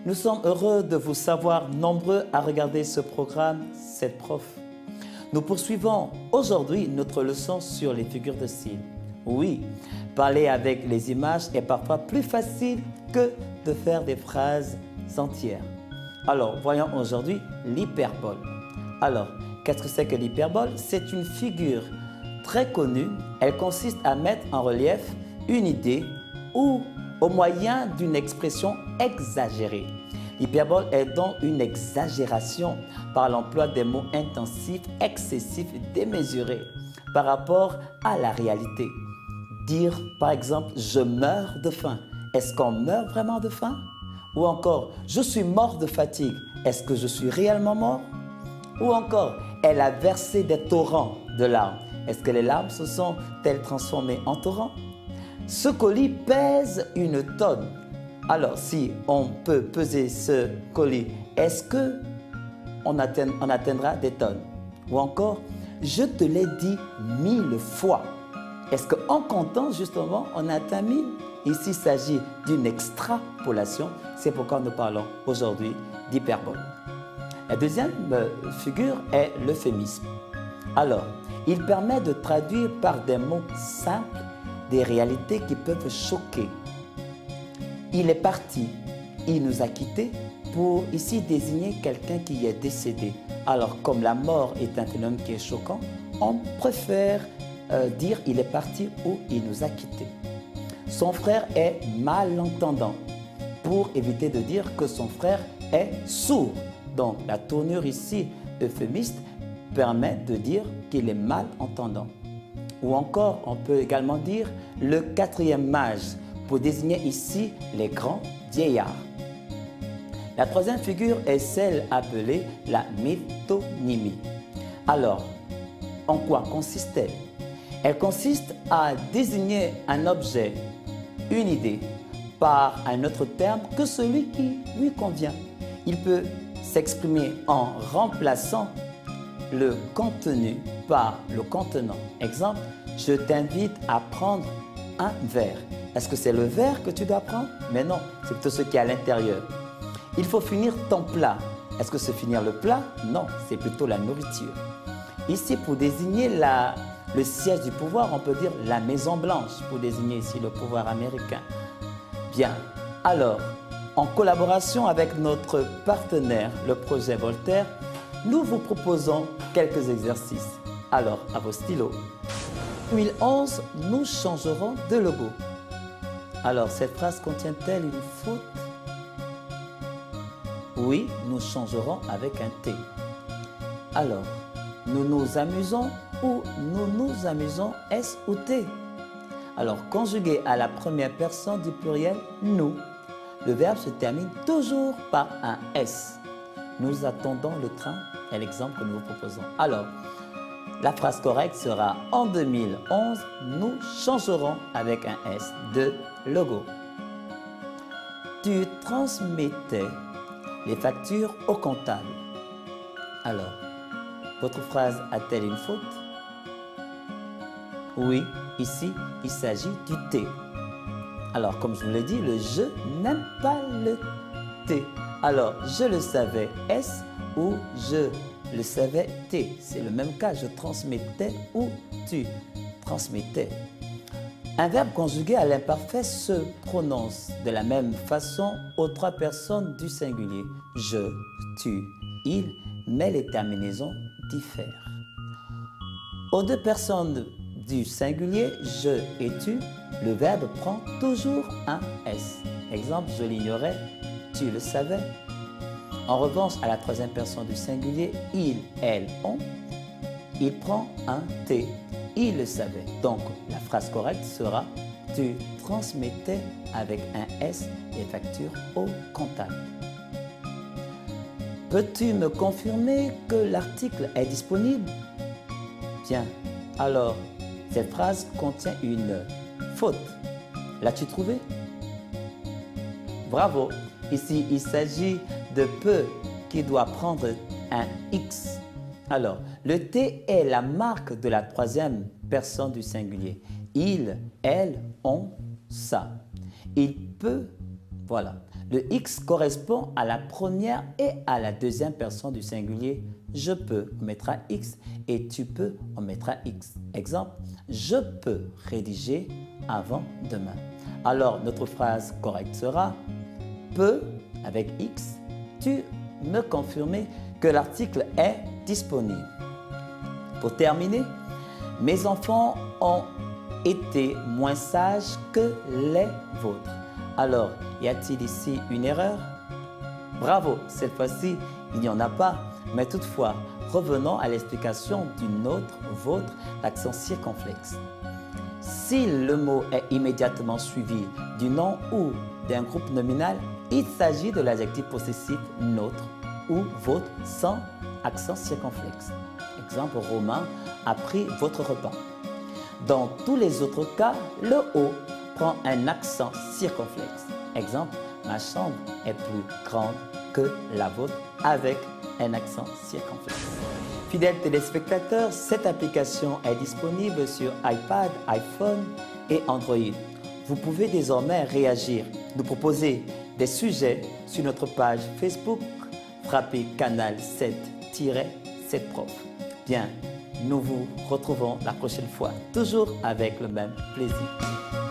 Nous sommes heureux de vous savoir nombreux à regarder ce programme, C'est Prof. Nous poursuivons aujourd'hui notre leçon sur les figures de style. Oui, parler avec les images est parfois plus facile que de faire des phrases entières. Alors, voyons aujourd'hui l'hyperbole. Alors, qu'est-ce que c'est que l'hyperbole? C'est une figure très connue. Elle consiste à mettre en relief une idée ou au moyen d'une expression exagérée. L'hyperbole est donc une exagération par l'emploi des mots intensifs, excessifs et démesurés par rapport à la réalité. Dire par exemple « je meurs de faim ». Est-ce qu'on meurt vraiment de faim? Ou encore « je suis mort de fatigue ». Est-ce que je suis réellement mort? Ou encore « elle a versé des torrents de larmes ». Est-ce que les larmes se sont-elles transformées en torrents? Ce colis pèse une tonne. Alors, si on peut peser ce colis, est-ce qu'on atteindra des tonnes? Ou encore, je te l'ai dit 1000 fois. Est-ce qu'en comptant, justement, on atteint 1000? Ici, il s'agit d'une extrapolation. C'est pourquoi nous parlons aujourd'hui d'hyperbole. La deuxième figure est l'euphémisme. Alors, il permet de traduire par des mots simples des réalités qui peuvent choquer. Il est parti, il nous a quittés pour ici désigner quelqu'un qui est décédé. Alors, comme la mort est un phénomène qui est choquant, on préfère dire il est parti ou il nous a quittés. Son frère est malentendant pour éviter de dire que son frère est sourd. Donc, la tournure ici euphémiste permet de dire qu'il est malentendant. Ou encore, on peut également dire le quatrième mage pour désigner ici les grands vieillards. La troisième figure est celle appelée la métonymie. Alors, en quoi consiste-t-elle? Elle consiste à désigner un objet, une idée, par un autre terme que celui qui lui convient. Il peut s'exprimer en remplaçant le contenu par le contenant. Exemple, je t'invite à prendre un verre. Est-ce que c'est le verre que tu dois prendre? Mais non, c'est plutôt ce qui est à l'intérieur. Il faut finir ton plat. Est-ce que c'est finir le plat? Non, c'est plutôt la nourriture. Ici, pour désigner le siège du pouvoir, on peut dire la Maison Blanche, pour désigner ici le pouvoir américain. Bien, alors, en collaboration avec notre partenaire, le projet Voltaire, nous vous proposons quelques exercices. Alors, à vos stylos. En 2011, nous changerons de logo. Alors, cette phrase contient-elle une faute? Oui, nous changerons avec un T. Alors, nous nous amusons ou nous nous amusons S ou T? Alors, conjugué à la première personne du pluriel nous, le verbe se termine toujours par un S. Nous attendons le train est l'exemple que nous vous proposons. Alors, la phrase correcte sera en 2011, nous changerons avec un S de logo. Tu transmettais les factures au comptable. Alors, votre phrase a-t-elle une faute? Oui, ici, il s'agit du T. Alors, comme je vous l'ai dit, le je n'aime pas le T. Alors, je le savais S ou je le savais T. C'est le même cas, je transmettais ou tu transmettais. Un verbe conjugué à l'imparfait se prononce de la même façon aux trois personnes du singulier. Je, tu, il, mais les terminaisons diffèrent. Aux deux personnes du singulier, je et tu, le verbe prend toujours un S. Exemple, je l'ignorais, tu le savais. En revanche, à la troisième personne du singulier, il, elle, on, il prend un T. Il le savait. Donc, la phrase correcte sera « Tu transmettais avec un S les factures au comptable ». Peux-tu me confirmer que l'article est disponible? Bien. Alors, cette phrase contient une faute. L'as-tu trouvée? Bravo. Ici, il s'agit de peu qui doit prendre un X. Alors, le T est la marque de la troisième personne du singulier. Il, elle, on, ça. Il peut, voilà. Le X correspond à la première et à la deuxième personne du singulier. Je peux, on mettra X, et tu peux, on mettra X. Exemple, je peux rédiger avant demain. Alors, notre phrase correcte sera peux, avec X, tu me confirmer que l'article est disponible. Pour terminer, mes enfants ont été moins sages que les vôtres. Alors, y a-t-il ici une erreur? Bravo, cette fois-ci, il n'y en a pas. Mais toutefois, revenons à l'explication du nôtre, vôtre, l'accent circonflexe. Si le mot est immédiatement suivi du nom ou d'un groupe nominal, il s'agit de l'adjectif possessif nôtre ou vôtre sans accent circonflexe. Exemple, Romain a pris votre repas. Dans tous les autres cas, le O prend un accent circonflexe. Exemple, ma chambre est plus grande que la vôtre avec un accent circonflexe. Fidèles téléspectateurs, cette application est disponible sur iPad, iPhone et Android. Vous pouvez désormais réagir, nous proposer des sujets sur notre page Facebook, frappez canal 7-7prof. Bien, nous vous retrouvons la prochaine fois, toujours avec le même plaisir.